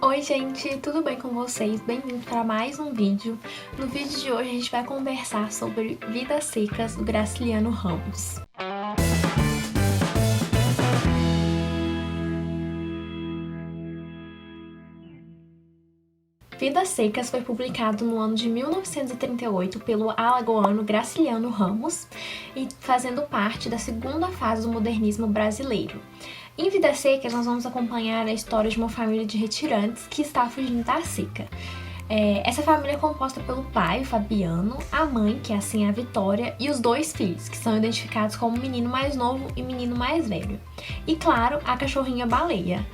Oi gente, tudo bem com vocês? Bem-vindos para mais um vídeo. No vídeo de hoje a gente vai conversar sobre Vidas Secas, do Graciliano Ramos. Vidas Secas foi publicado no ano de 1938 pelo alagoano Graciliano Ramos e fazendo parte da segunda fase do modernismo brasileiro. Em Vidas Secas, nós vamos acompanhar a história de uma família de retirantes que está fugindo da seca. Essa família é composta pelo pai, o Fabiano, a mãe, que é assim a Vitória, e os dois filhos, que são identificados como menino mais novo e menino mais velho. E claro, a cachorrinha Baleia,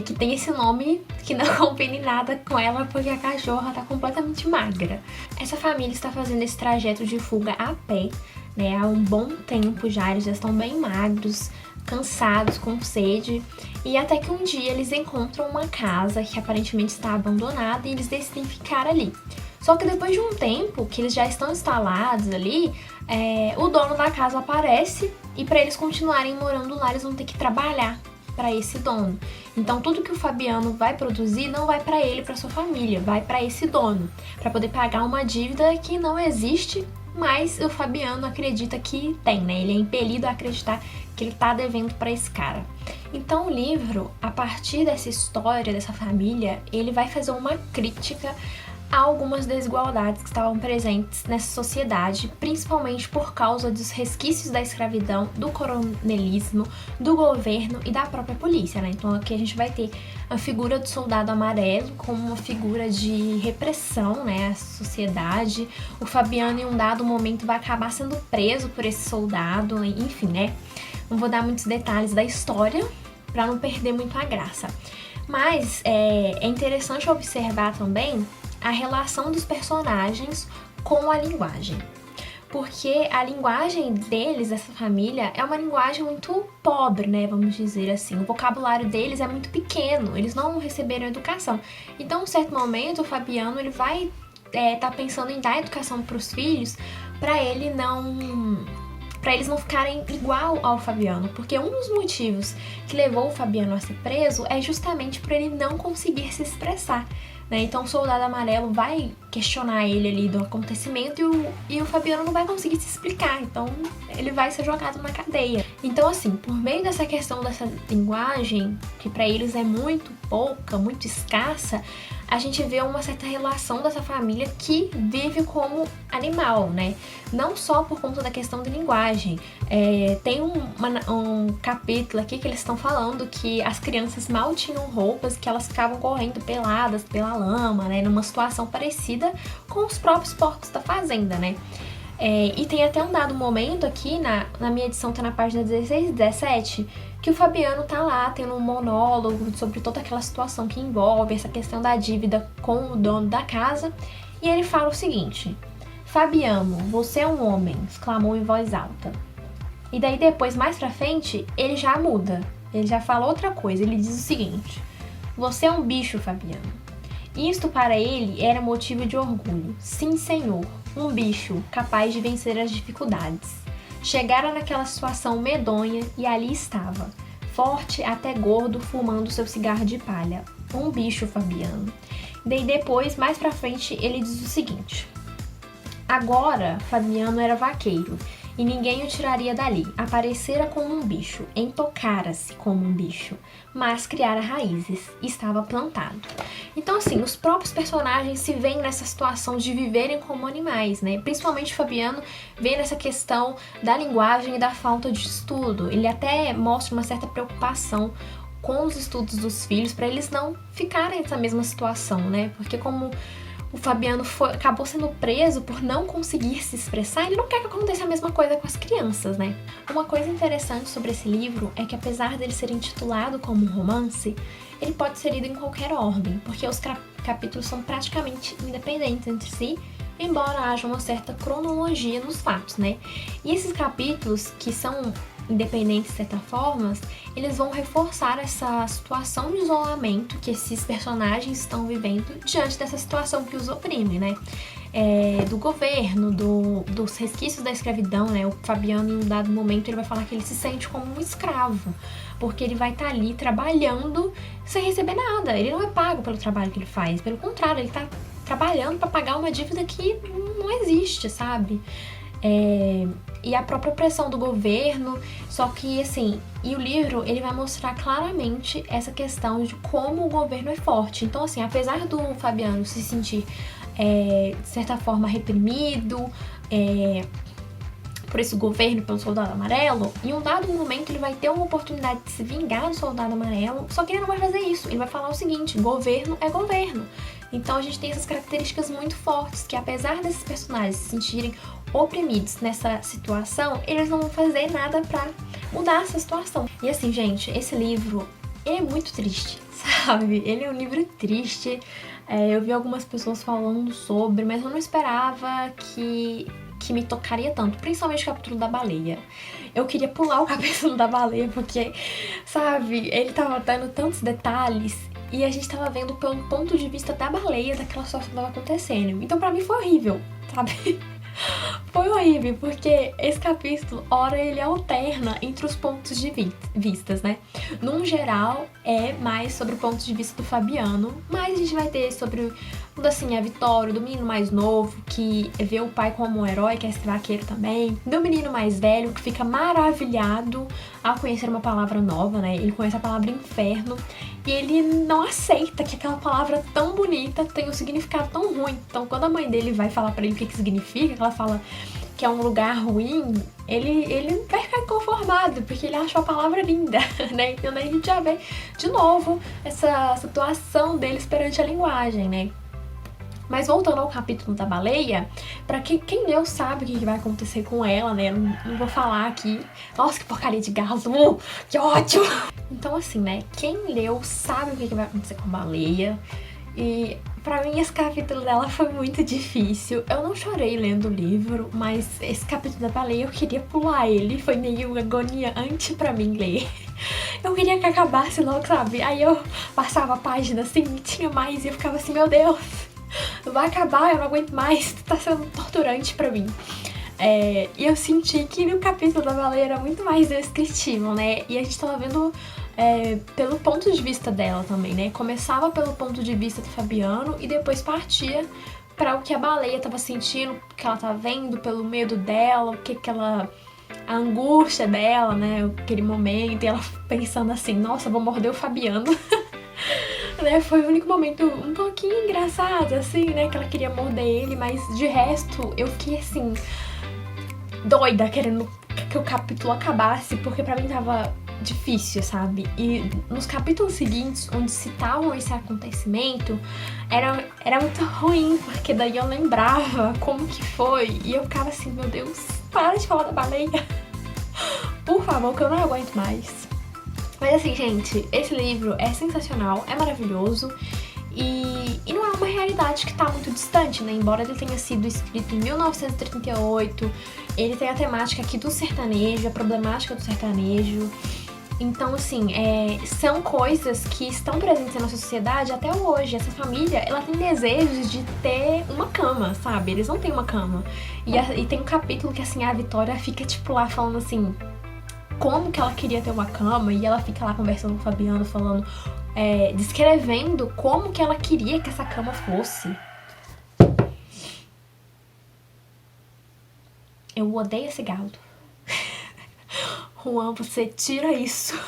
que tem esse nome que não combina nada com ela porque a cachorra está completamente magra. Essa família está fazendo esse trajeto de fuga a pé, né, há um bom tempo já, eles já estão bem magros, cansados, com sede, e até que um dia eles encontram uma casa que aparentemente está abandonada e eles decidem ficar ali. Só que depois de um tempo que eles já estão instalados ali, o dono da casa aparece e para eles continuarem morando lá eles vão ter que trabalhar para esse dono. Então tudo que o Fabiano vai produzir não vai para ele, para sua família, vai para esse dono, para poder pagar uma dívida que não existe, mas o Fabiano acredita que tem, né? Ele é impelido a acreditar que ele tá devendo para esse cara. Então o livro, a partir dessa história dessa família, ele vai fazer uma crítica a algumas desigualdades que estavam presentes nessa sociedade, principalmente por causa dos resquícios da escravidão, do coronelismo, do governo e da própria polícia, né? Então aqui a gente vai ter a figura do soldado amarelo como uma figura de repressão, né, à sociedade. O Fabiano, em um dado momento, vai acabar sendo preso por esse soldado, enfim, né? Não vou dar muitos detalhes da história para não perder muito a graça. Mas é interessante observar também a relação dos personagens com a linguagem. Porque a linguagem deles, dessa família, é uma linguagem muito pobre, né? Vamos dizer assim. O vocabulário deles é muito pequeno, eles não receberam educação. Então, em um certo momento, o Fabiano ele vai tá pensando em dar educação para os filhos, para eles não ficarem igual ao Fabiano, porque um dos motivos que levou o Fabiano a ser preso é justamente por ele não conseguir se expressar, né? Então o soldado amarelo vai questionar ele ali do acontecimento e o Fabiano não vai conseguir se explicar, então ele vai ser jogado na cadeia. Então assim, por meio dessa questão dessa linguagem, que para eles é muito pouca, muito escassa, a gente vê uma certa relação dessa família que vive como animal, né? Não só por conta da questão de linguagem. Tem um capítulo aqui que eles estão falando que as crianças mal tinham roupas, que elas ficavam correndo peladas pela lama, né? Numa situação parecida com os próprios porcos da fazenda, né? E tem até um dado momento aqui, na minha edição tá na página 16 e 17, que o Fabiano tá lá tendo um monólogo sobre toda aquela situação que envolve essa questão da dívida com o dono da casa, e ele fala o seguinte: Fabiano, você é um homem, exclamou em voz alta. E daí depois, mais pra frente, ele já muda, ele já fala outra coisa, ele diz o seguinte: você é um bicho, Fabiano. Isto para ele era motivo de orgulho. Sim, senhor, um bicho capaz de vencer as dificuldades. Chegara naquela situação medonha e ali estava, forte até gordo, fumando seu cigarro de palha. Um bicho, Fabiano. Daí depois, mais pra frente, ele diz o seguinte: agora, Fabiano era vaqueiro e ninguém o tiraria dali. Aparecera como um bicho, entocara-se como um bicho, mas criara raízes, estava plantado. Então, assim, os próprios personagens se veem nessa situação de viverem como animais, né? Principalmente o Fabiano vê nessa questão da linguagem e da falta de estudo. Ele até mostra uma certa preocupação com os estudos dos filhos para eles não ficarem nessa mesma situação, né? Porque como o Fabiano acabou sendo preso por não conseguir se expressar, ele não quer que aconteça a mesma coisa com as crianças, né? Uma coisa interessante sobre esse livro é que, apesar dele ser intitulado como um romance, ele pode ser lido em qualquer ordem, porque os capítulos são praticamente independentes entre si, embora haja uma certa cronologia nos fatos, né? E esses capítulos, que são independentes de certa forma, eles vão reforçar essa situação de isolamento que esses personagens estão vivendo diante dessa situação que os oprime, né? Do governo, dos resquícios da escravidão, né? O Fabiano, em um dado momento, ele vai falar que ele se sente como um escravo, porque ele vai estar ali trabalhando sem receber nada. Ele não é pago pelo trabalho que ele faz, pelo contrário, ele tá trabalhando para pagar uma dívida que não existe, sabe? E a própria opressão do governo, só que assim, e o livro ele vai mostrar claramente essa questão de como o governo é forte. Então assim, apesar do Fabiano se sentir de certa forma reprimido por esse governo, pelo Soldado Amarelo, em um dado momento ele vai ter uma oportunidade de se vingar do Soldado Amarelo, só que ele não vai fazer isso, ele vai falar o seguinte: governo é governo. Então a gente tem essas características muito fortes, que apesar desses personagens se sentirem oprimidos nessa situação, eles não vão fazer nada pra mudar essa situação. E assim, gente, esse livro, ele é muito triste, sabe? Ele é um livro triste. Eu vi algumas pessoas falando sobre, mas eu não esperava que me tocaria tanto, principalmente o capítulo da baleia. Eu queria pular o capítulo da baleia, porque, sabe, ele tava dando tantos detalhes e a gente tava vendo pelo ponto de vista da baleia daquela situação que tava acontecendo. Então pra mim foi horrível, sabe? Foi horrível, porque esse capítulo, ora, ele alterna entre os pontos de vistas, né? Num geral, é mais sobre o ponto de vista do Fabiano, mas a gente vai ter sobre, assim, a Vitória, do menino mais novo, que vê o pai como um herói, que é esse vaqueiro também, do menino mais velho, que fica maravilhado ao conhecer uma palavra nova, né? Ele conhece a palavra inferno, e ele não aceita que aquela palavra tão bonita tenha um significado tão ruim. Então, quando a mãe dele vai falar pra ele o que significa, que ela fala que é um lugar ruim, ele vai ficar inconformado, porque ele achou a palavra linda, né? Então, daí a gente já vê de novo essa situação deles perante a linguagem, né? Mas voltando ao capítulo da baleia, pra quem leu sabe o que vai acontecer com ela, né? Não vou falar aqui. Nossa, que porcaria de gato! Que ódio! Então assim, né? Quem leu sabe o que vai acontecer com a baleia. E pra mim esse capítulo dela foi muito difícil. Eu não chorei lendo o livro, mas esse capítulo da baleia eu queria pular ele. Foi meio agoniante pra mim ler. Eu queria que acabasse logo, sabe? Aí eu passava a página assim, e tinha mais, e eu ficava assim, meu Deus! Vai acabar, eu não aguento mais, tá sendo torturante pra mim. E eu senti que o capítulo da baleia era muito mais descritivo, né? E a gente tava vendo pelo ponto de vista dela também, né? Começava pelo ponto de vista do Fabiano e depois partia pra o que a baleia tava sentindo, o que ela tava vendo, pelo medo dela, o que ela... a angústia dela, né? Aquele momento, e ela pensando assim, nossa, vou morder o Fabiano. Né, foi o único momento um pouquinho engraçado, assim, né, que ela queria morder ele, mas de resto eu fiquei assim, doida, querendo que o capítulo acabasse, porque pra mim tava difícil, sabe? E nos capítulos seguintes, onde citavam esse acontecimento, era muito ruim, porque daí eu lembrava como que foi, e eu ficava assim, meu Deus, para de falar da baleia, por favor, que eu não aguento mais. Mas assim, gente, esse livro é sensacional, é maravilhoso e não é uma realidade que tá muito distante, né? Embora ele tenha sido escrito em 1938, ele tem a temática aqui do sertanejo, a problemática do sertanejo. Então, assim, são coisas que estão presentes na nossa sociedade até hoje. Essa família, ela tem desejos de ter uma cama, sabe? Eles não têm uma cama. E tem um capítulo que, assim, a Vitória fica, tipo, lá falando assim... como que ela queria ter uma cama, e ela fica lá conversando com o Fabiano, falando, descrevendo como que ela queria que essa cama fosse. Eu odeio esse galo. Juan, você tira isso.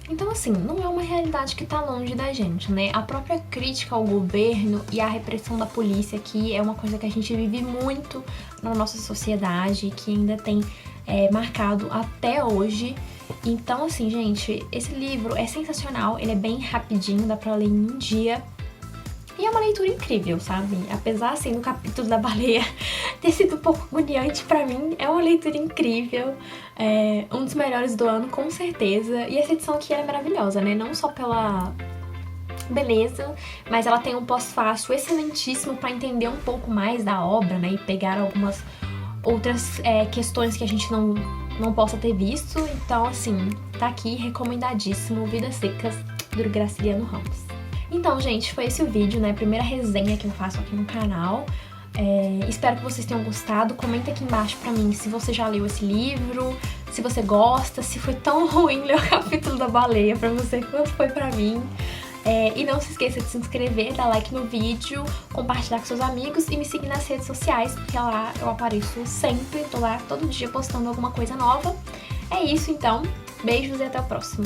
Então, assim, não é uma realidade que tá longe da gente, né? A própria crítica ao governo e à repressão da polícia aqui é uma coisa que a gente vive muito na nossa sociedade, que ainda tem marcado até hoje. Então, assim, gente, esse livro é sensacional, ele é bem rapidinho, dá pra ler em um dia. E é uma leitura incrível, sabe? Apesar, assim, do capítulo da baleia ter sido um pouco agoniante pra mim, é uma leitura incrível. Um dos melhores do ano, com certeza. E essa edição aqui é maravilhosa, né? Não só pela beleza, mas ela tem um pós-fácil excelentíssimo pra entender um pouco mais da obra, né? E pegar algumas outras questões que a gente não não possa ter visto, então assim, tá aqui recomendadíssimo, Vidas Secas, do Graciliano Ramos. Então, gente, foi esse o vídeo, né, primeira resenha que eu faço aqui no canal. Espero que vocês tenham gostado. Comenta aqui embaixo pra mim se você já leu esse livro, se você gosta, se foi tão ruim ler o capítulo da baleia pra você quanto foi pra mim. E não se esqueça de se inscrever, dar like no vídeo, compartilhar com seus amigos e me seguir nas redes sociais, porque lá eu apareço sempre, tô lá todo dia postando alguma coisa nova. É isso então, beijos e até o próximo.